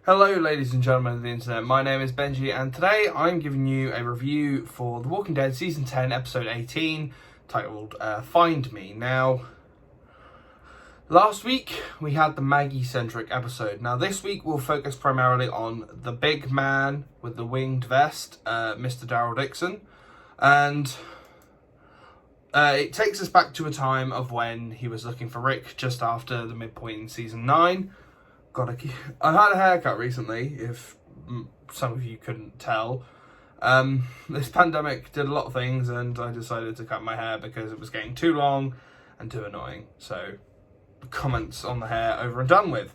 Hello ladies and gentlemen of the internet, my name is Benji and today I'm giving you a review for The Walking Dead Season 10 Episode 18 titled Find Me. Now, last week we had the Maggie-centric episode. Now this week we'll focus primarily on the big man with the winged vest, Mr. Daryl Dixon, and it takes us back to a time of when he was looking for Rick just after the midpoint in Season 9. I've had a haircut recently, if some of you couldn't tell. This pandemic did a lot of things and I decided to cut my hair because it was getting too long and too annoying. So, comments on the hair over and done with.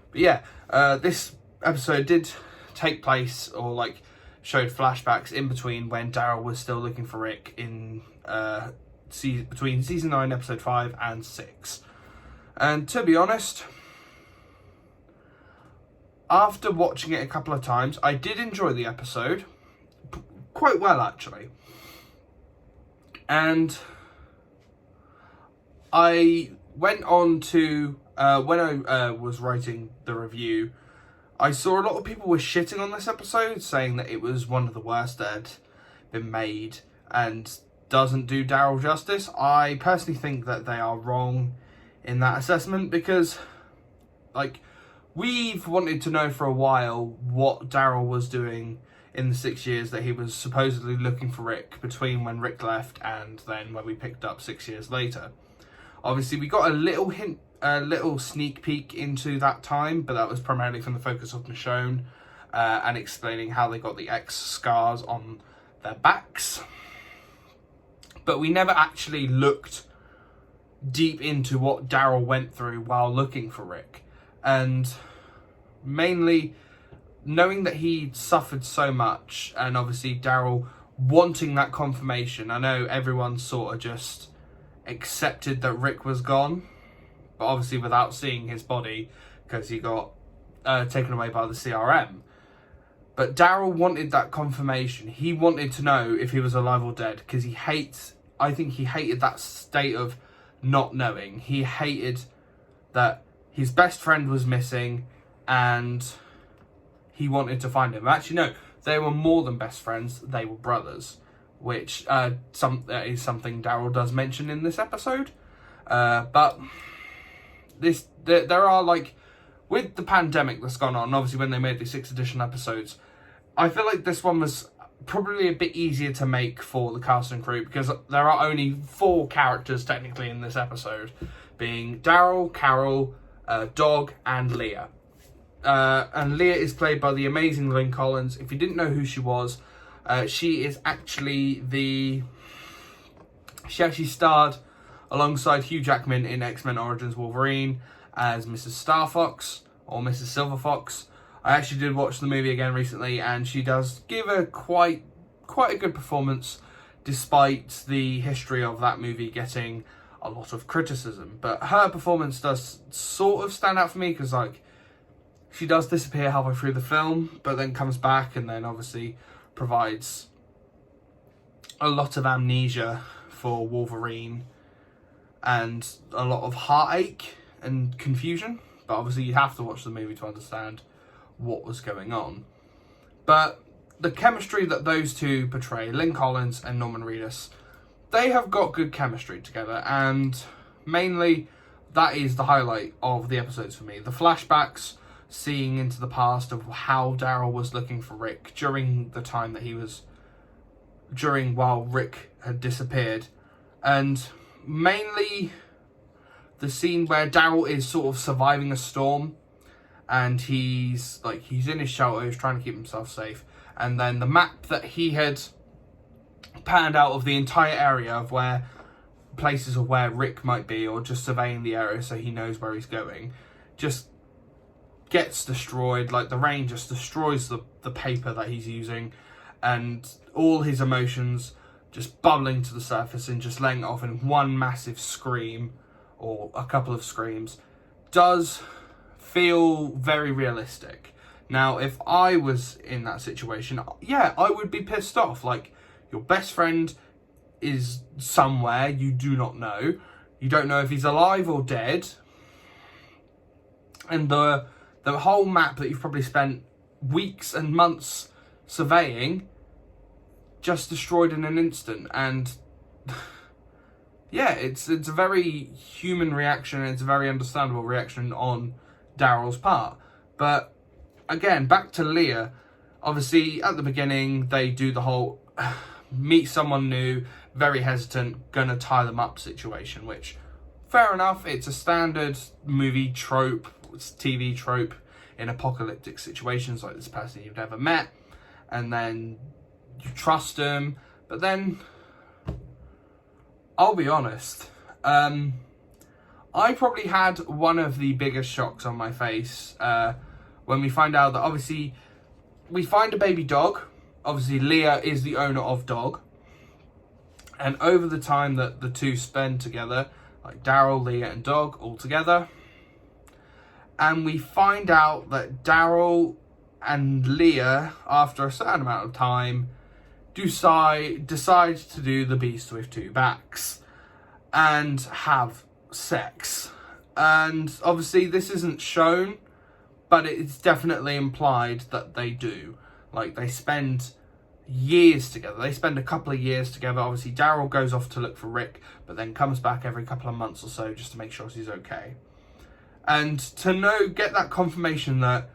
But yeah, this episode did take place, or showed flashbacks in between when Daryl was still looking for Rick in between Season 9, Episode 5 and 6. And to be honest, after watching it a couple of times, I did enjoy the episode quite well, actually. And I went on to, when I was writing the review, I saw a lot of people were shitting on this episode, saying that it was one of the worst that had been made and doesn't do Daryl justice. I personally think that they are wrong in that assessment because, we've wanted to know for a while what Daryl was doing in the 6 years that he was supposedly looking for Rick, between when Rick left and then when we picked up 6 years later. Obviously, we got a little sneak peek into that time, but that was primarily from the focus of Michonne and explaining how they got the X scars on their backs. But we never actually looked deep into what Daryl went through while looking for Rick. And mainly knowing that he suffered so much, and obviously Daryl wanting that confirmation. I know everyone sort of just accepted that Rick was gone, but obviously without seeing his body because he got taken away by the CRM. But Daryl wanted that confirmation. He wanted to know if he was alive or dead because I think he hated that state of not knowing. He hated that his best friend was missing and he wanted to find him. Actually, no, they were more than best friends. They were brothers, which is something Daryl does mention in this episode. But there are, with the pandemic that's gone on, obviously when they made the 6th edition episodes, I feel like this one was probably a bit easier to make for the cast and crew because there are only 4 characters technically in this episode, being Daryl, Carol, Dog, and Leah. And Leah is played by the amazing Lynn Collins. If you didn't know who she was, she actually starred alongside Hugh Jackman in X-Men Origins Wolverine as Mrs. Star Fox, or Mrs. Silver Fox. I actually did watch the movie again recently, and she does give a quite a good performance, despite the history of that movie getting a lot of criticism. But her performance does sort of stand out for me because, she does disappear halfway through the film, but then comes back and then obviously provides a lot of amnesia for Wolverine and a lot of heartache and confusion. But obviously you have to watch the movie to understand what was going on. But the chemistry that those two portray, Lynn Collins and Norman Reedus, they have got good chemistry together, and mainly that is the highlight of the episodes for me. The flashbacks, seeing into the past of how Daryl was looking for Rick during the time that while Rick had disappeared, and mainly the scene where Daryl is sort of surviving a storm and he's in his shelter, he's trying to keep himself safe, and then the map that he had panned out of the entire area of where places of where Rick might be, or just surveying the area so he knows where he's going, just gets destroyed. The rain just destroys the paper that he's using, and all his emotions just bubbling to the surface and just letting it off in one massive scream, or a couple of screams, does feel very realistic. Now, if I was in that situation, yeah, I would be pissed off. Your best friend is somewhere you do not know. You don't know if he's alive or dead. And the the whole map that you've probably spent weeks and months surveying just destroyed in an instant. And yeah, it's a very human reaction, and it's a very understandable reaction on Daryl's part. But again, back to Leah. Obviously, at the beginning, they do the whole meet someone new, very hesitant, gonna tie them up situation, which, fair enough, it's a standard movie trope, it's TV trope in apocalyptic situations, like this person you've never met, and then you trust them. But then, I'll be honest, I probably had one of the biggest shocks on my face when we find out that, obviously, we find a baby dog. Obviously, Leah is the owner of dog. And over the time that the two spend together, like Daryl, Leah and dog all together, and we find out that Daryl and Leah, after a certain amount of time, decide to do the beast with two backs and have sex. And obviously this isn't shown, but it's definitely implied that they do. Like, they spend years together. They spend a couple of years together. Obviously, Daryl goes off to look for Rick, but then comes back every couple of months or so just to make sure he's okay. And to get that confirmation that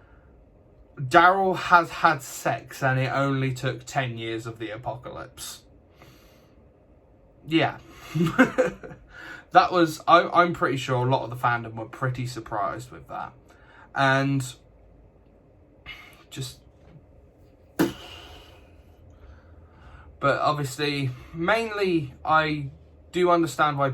Daryl has had sex and it only took 10 years of the apocalypse. Yeah. That was, I'm pretty sure a lot of the fandom were pretty surprised with that. And just, but obviously, mainly, I do understand why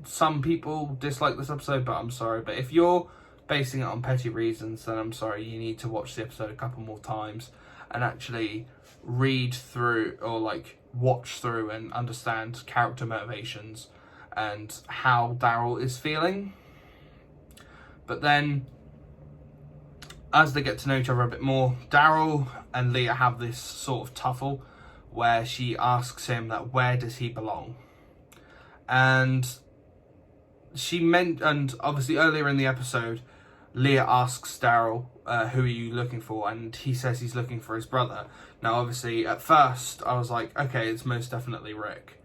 some people dislike this episode, but I'm sorry. But if you're basing it on petty reasons, then I'm sorry, you need to watch the episode a couple more times and actually read through, or like watch through and understand character motivations and how Daryl is feeling. But then, as they get to know each other a bit more, Daryl and Leah have this sort of tuffle where she asks him that where does he belong? And and obviously earlier in the episode, Leah asks Daryl, who are you looking for? And he says he's looking for his brother. Now, obviously, at first, I was like, okay, it's most definitely Rick.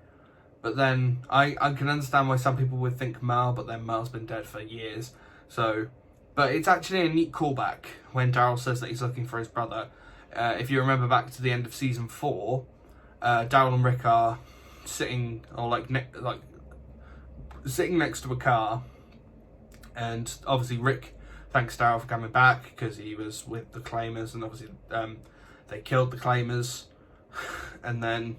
But then, I can understand why some people would think Merle, but then Merle's been dead for years. So, but it's actually a neat callback when Daryl says that he's looking for his brother. If you remember back to the end of season 4, Daryl and Rick are sitting, or sitting next to a car, and obviously Rick thanks Daryl for coming back because he was with the Claimers, and obviously they killed the Claimers. And then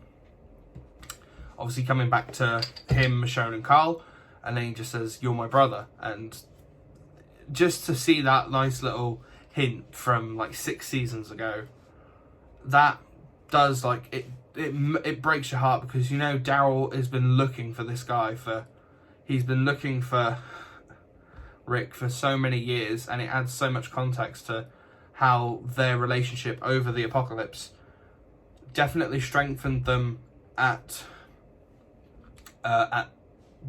obviously coming back to him, Michonne and Carl, and then he just says, "You're my brother." And just to see that nice little hint from like 6 seasons ago, that does, like, it breaks your heart, because you know Daryl has been looking for this guy he's been looking for Rick for so many years, and it adds so much context to how their relationship over the apocalypse definitely strengthened them at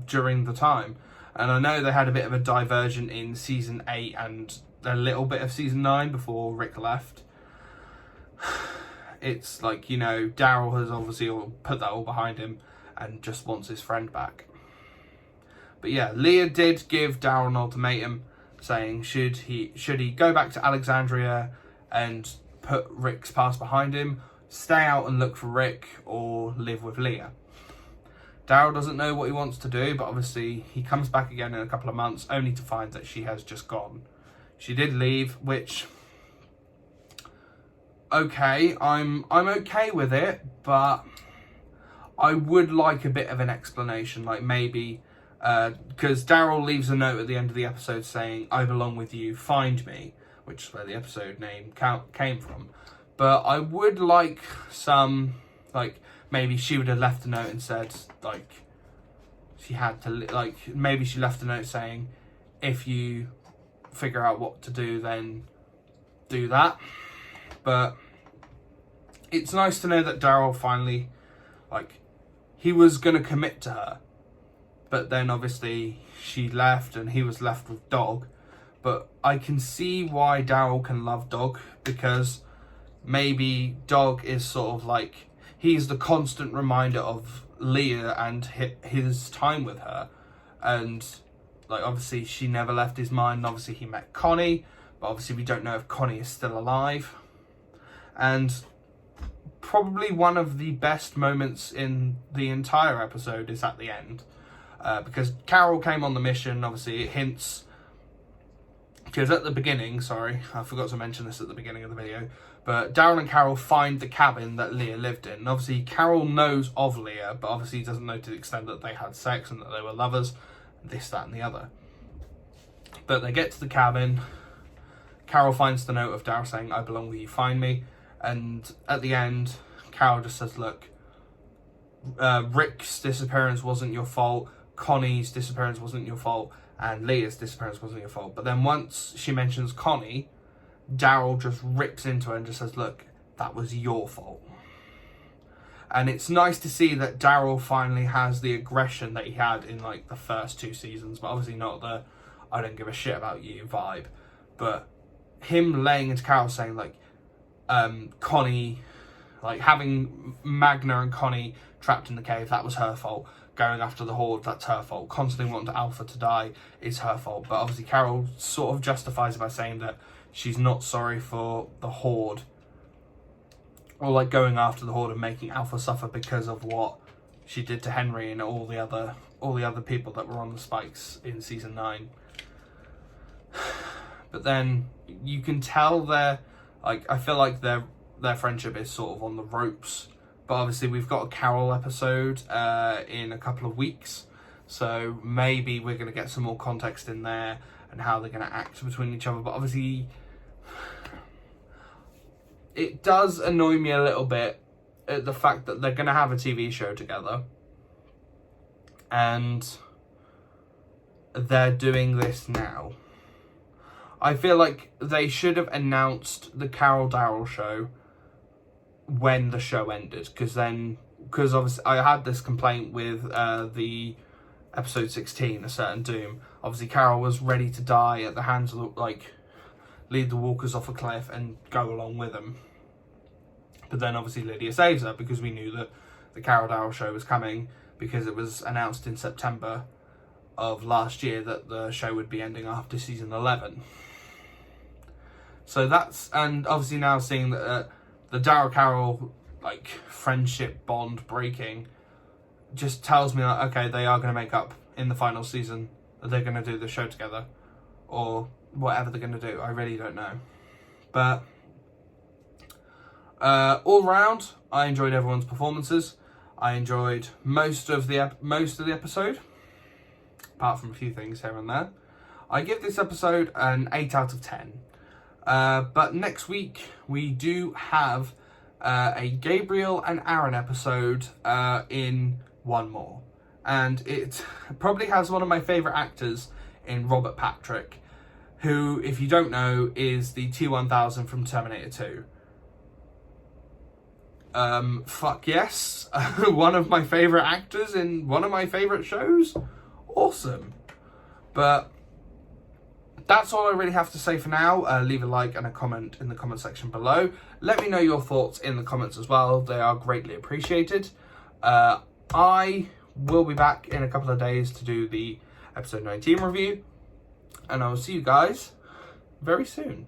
during the time. And I know they had a bit of a divergent in season 8 and a little bit of season 9 before Rick left. It's like, you know, Daryl has obviously put that all behind him and just wants his friend back. But yeah, Leah did give Daryl an ultimatum, saying should he go back to Alexandria and put Rick's past behind him, stay out and look for Rick, or live with Leah. Daryl doesn't know what he wants to do, but obviously he comes back again in a couple of months, only to find that she has just gone. She did leave, which, okay, I'm okay with it, but I would like a bit of an explanation, like maybe, because Daryl leaves a note at the end of the episode saying, "I belong with you, find me," which is where the episode name came from. But I would like some, like, maybe she would have left a note and said, like, she had to, like, maybe she left a note saying, if you figure out what to do, then do that. But it's nice to know that Daryl finally, like, he was going to commit to her. But then obviously she left and he was left with Dog. but I can see why Daryl can love Dog, because maybe Dog is sort of like, he's the constant reminder of Leah and his time with her. And like, obviously she never left his mind. And obviously he met Connie, but obviously we don't know if Connie is still alive. And probably one of the best moments in the entire episode is at the end, because Carol came on the mission. Obviously it hints, because at the beginning, sorry, I forgot to mention this at the beginning of the video, but Daryl and Carol find the cabin that Leah lived in. And obviously Carol knows of Leah, but obviously he doesn't know to the extent that they had sex and that they were lovers, this, that and the other. But they get to the cabin. Carol finds the note of Daryl saying, "I belong where you find me." And at the end, Carol just says, look, Rick's disappearance wasn't your fault, Connie's disappearance wasn't your fault, and Leah's disappearance wasn't your fault. But then once she mentions Connie, Daryl just rips into her and just says, look, that was your fault. And it's nice to see that Daryl finally has the aggression that he had in like the first 2 seasons, but obviously not the "I don't give a shit about you" vibe. But him laying into Carol saying like, Connie, like having Magna and Connie trapped in the cave, that was her fault. Going after the Horde, that's her fault. Constantly wanting Alpha to die is her fault. But obviously Carol sort of justifies it by saying that she's not sorry for the Horde, or like going after the Horde and making Alpha suffer because of what she did to Henry and all the other people that were on the spikes in season 9. But then you can tell I feel like their friendship is sort of on the ropes. But obviously we've got a Carol episode in a couple of weeks, so maybe we're going to get some more context in there and how they're going to act between each other. But obviously it does annoy me a little bit at the fact that they're going to have a TV show together and they're doing this now. I feel like they should have announced the Carol Daryl show when the show ended, because obviously I had this complaint with the episode 16, A Certain Doom. Obviously Carol was ready to die at the hands of lead the walkers off a cliff and go along with them. But then obviously Lydia saves her, because we knew that the Carol Daryl show was coming, because it was announced in September of last year that the show would be ending after season 11. So that's, and obviously now seeing that the Daryl Carol friendship bond breaking just tells me that, okay, they are going to make up in the final season, that they're going to do the show together, or whatever they're going to do. I really don't know. But all round, I enjoyed everyone's performances. I enjoyed most of the episode, apart from a few things here and there. I give this episode an 8 out of 10. But next week we do have a Gabriel and Aaron episode in One More. And it probably has one of my favourite actors in Robert Patrick, who, if you don't know, is the T-1000 from Terminator 2. Fuck yes. One of my favourite actors in one of my favourite shows. Awesome. But that's all I really have to say for now. Leave a like and a comment in the comment section below. Let me know your thoughts in the comments as well. They are greatly appreciated. I will be back in a couple of days to do the episode 19 review. And I will see you guys very soon.